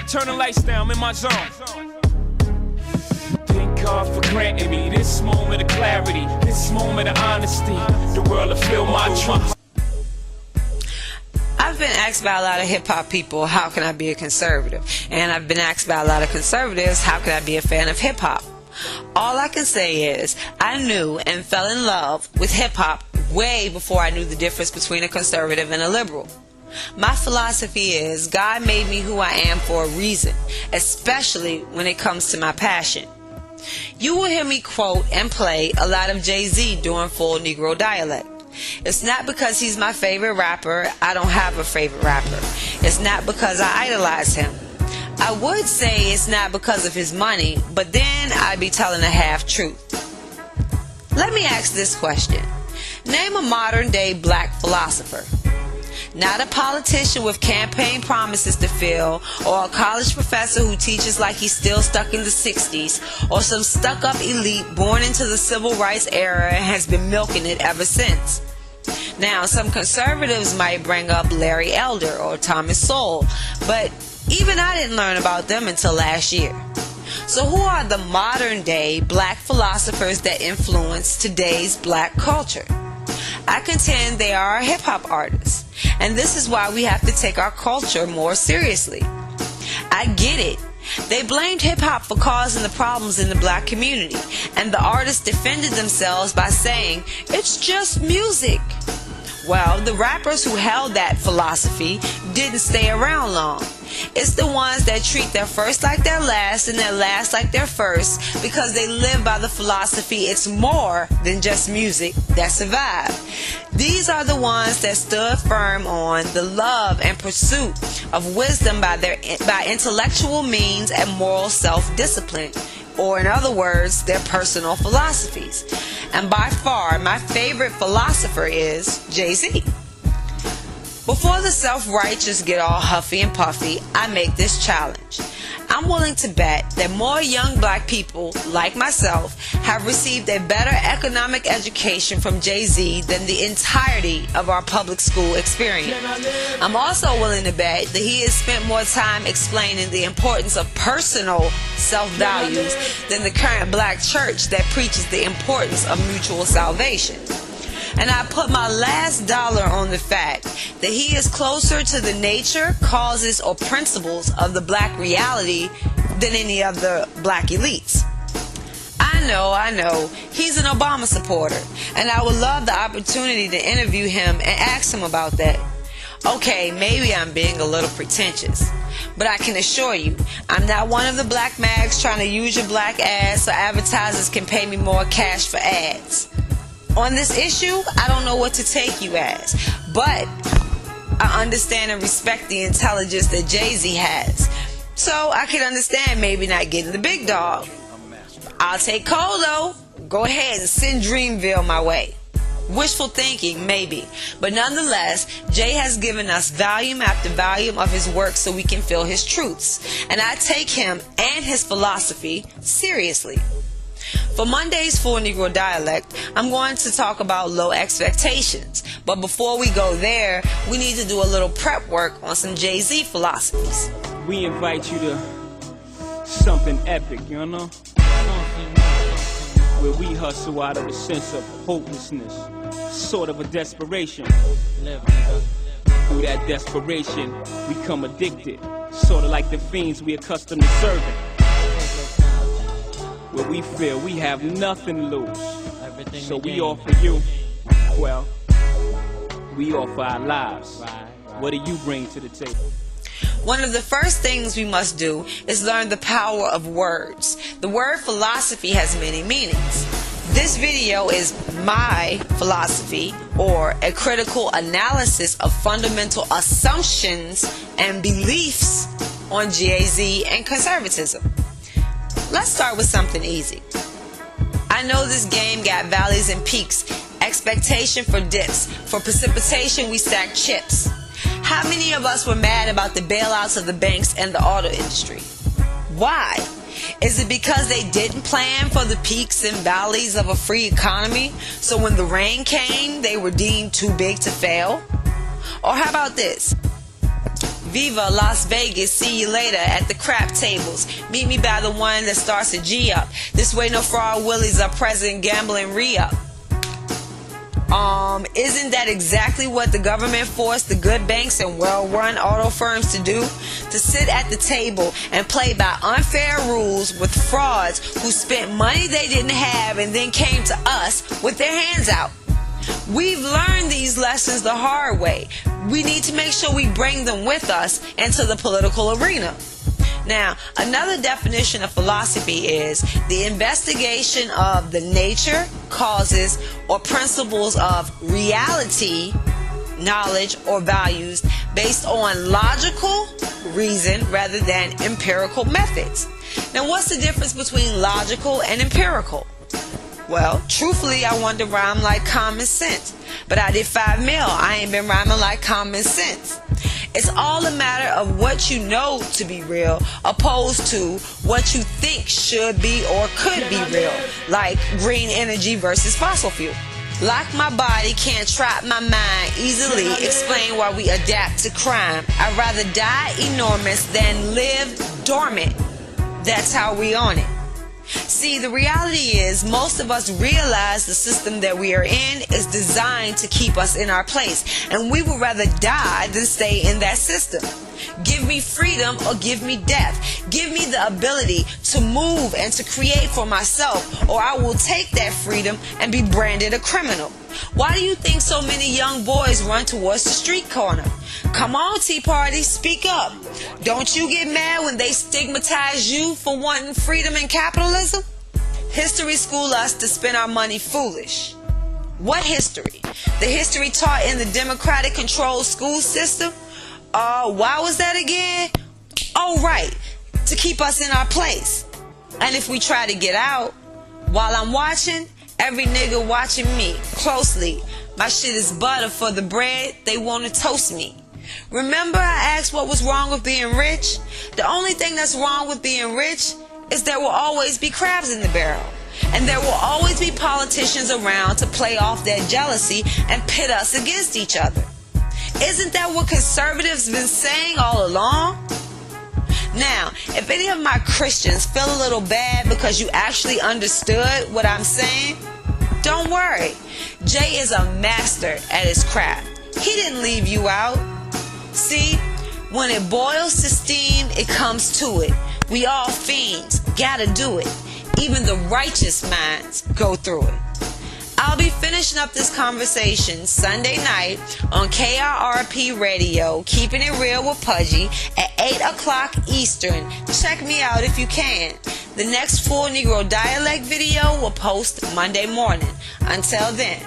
Turn the lights down, I'm in my zone. Thank God for granting me this moment of clarity, this moment of honesty. The world will feel my truth. I've been asked by a lot of hip-hop people, how can I be a conservative? And I've been asked by a lot of conservatives, how can I be a fan of hip-hop? All I can say is, I knew and fell in love with hip-hop way before I knew the difference between a conservative and a liberal. My philosophy is, God made me who I am for a reason, especially when it comes to my passion. You will hear me quote and play a lot of Jay-Z doing full Negro dialect. It's not because he's my favorite rapper. I don't have a favorite rapper. It's not because I idolize him. I would say it's not because of his money, but then I'd be telling a half-truth. Let me ask this question. Name a modern-day black philosopher. Not a politician with campaign promises to fill, or a college professor who teaches like he's still stuck in the 60s, or some stuck-up elite born into the civil rights era and has been milking it ever since. Now, some conservatives might bring up Larry Elder or Thomas Sowell, but even I didn't learn about them until last year. So who are the modern-day black philosophers that influence today's black culture? I contend they are hip-hop artists, and this is why we have to take our culture more seriously. I get it. They blamed hip-hop for causing the problems in the black community, and the artists defended themselves by saying, it's just music. Well, the rappers who held that philosophy didn't stay around long. It's the ones that treat their first like their last and their last like their first, because they live by the philosophy it's more than just music that survive. These are the ones that stood firm on the love and pursuit of wisdom by intellectual means and moral self-discipline, or in other words, their personal philosophies. And by far, my favorite philosopher is Jay-Z. Before the self-righteous get all huffy and puffy, I make this challenge. I'm willing to bet that more young black people, like myself, have received a better economic education from Jay-Z than the entirety of our public school experience. I'm also willing to bet that he has spent more time explaining the importance of personal self-values than the current black church that preaches the importance of mutual salvation. And I put my last dollar on the fact that he is closer to the nature, causes, or principles of the black reality than any of the black elites. I know, he's an Obama supporter, and I would love the opportunity to interview him and ask him about that. Okay, maybe I'm being a little pretentious, but I can assure you, I'm not one of the black mags trying to use your black ass so advertisers can pay me more cash for ads. On this issue, I don't know what to take you as, but I understand and respect the intelligence that Jay-Z has. So I can understand maybe not getting the big dog. I'll take Cole though. Go ahead and send Dreamville my way. Wishful thinking, maybe, but nonetheless, Jay has given us volume after volume of his work so we can feel his truths, and I take him and his philosophy seriously. For Monday's Full Negro Dialect, I'm going to talk about low expectations. But before we go there, we need to do a little prep work on some Jay-Z philosophies. We invite you to something epic, you know? Where we hustle out of a sense of hopelessness, sort of a desperation. Through that desperation, we come addicted, sort of like the fiends we accustomed to serving. Where we feel we have nothing to lose. So we offer you, well, we offer our lives. What do you bring to the table? One of the first things we must do is learn the power of words. The word philosophy has many meanings. This video is my philosophy, or a critical analysis of fundamental assumptions and beliefs on Jay-Z and conservatism. Let's start with something easy. I know this game got valleys and peaks, expectation for dips, for precipitation we stack chips. How many of us were mad about the bailouts of the banks and the auto industry? Why? Is it because they didn't plan for the peaks and valleys of a free economy, so when the rain came, they were deemed too big to fail? Or how about this? Viva Las Vegas, see you later at the crap tables. Meet me by the one that starts a G up. This way no fraud willies are present, gambling re-up. Isn't that exactly what the government forced the good banks and well-run auto firms to do? To sit at the table and play by unfair rules with frauds who spent money they didn't have and then came to us with their hands out. We've learned these lessons the hard way. We need to make sure we bring them with us into the political arena. Now, another definition of philosophy is the investigation of the nature, causes, or principles of reality, knowledge, or values based on logical reason rather than empirical methods. Now, what's the difference between logical and empirical? Well, truthfully, I wanted to rhyme like common sense. But I did 5 mil. I ain't been rhyming like common sense. It's all a matter of what you know to be real opposed to what you think should be or could be real, like green energy versus fossil fuel. Lock my body, can't trap my mind, easily explain why we adapt to crime. I'd rather die enormous than live dormant. That's how we on it. See, the reality is most of us realize the system that we are in is designed to keep us in our place, and we would rather die than stay in that system. Give me freedom or give me death. Give me the ability to move and to create for myself, or I will take that freedom and be branded a criminal. Why do you think so many young boys run towards the street corner? Come on, Tea Party, speak up. Don't you get mad when they stigmatize you for wanting freedom and capitalism? History school us to spend our money foolish. What history? The history taught in the democratic controlled school system? Why was that again? Oh, right, to keep us in our place. And if we try to get out, while I'm watching, every nigga watching me closely. My shit is butter for the bread, they want to toast me. Remember I asked what was wrong with being rich? The only thing that's wrong with being rich is there will always be crabs in the barrel. And there will always be politicians around to play off their jealousy and pit us against each other. Isn't that what conservatives been saying all along? Now, if any of my Christians feel a little bad because you actually understood what I'm saying, don't worry. Jay is a master at his craft. He didn't leave you out. See, when it boils to steam, it comes to it. We all fiends, gotta do it. Even the righteous minds go through it. I'll be finishing up this conversation Sunday night on KRRP Radio, Keeping It Real with Pudgy at 8 o'clock Eastern. Check me out if you can. The next full Negro dialect video will post Monday morning. Until then.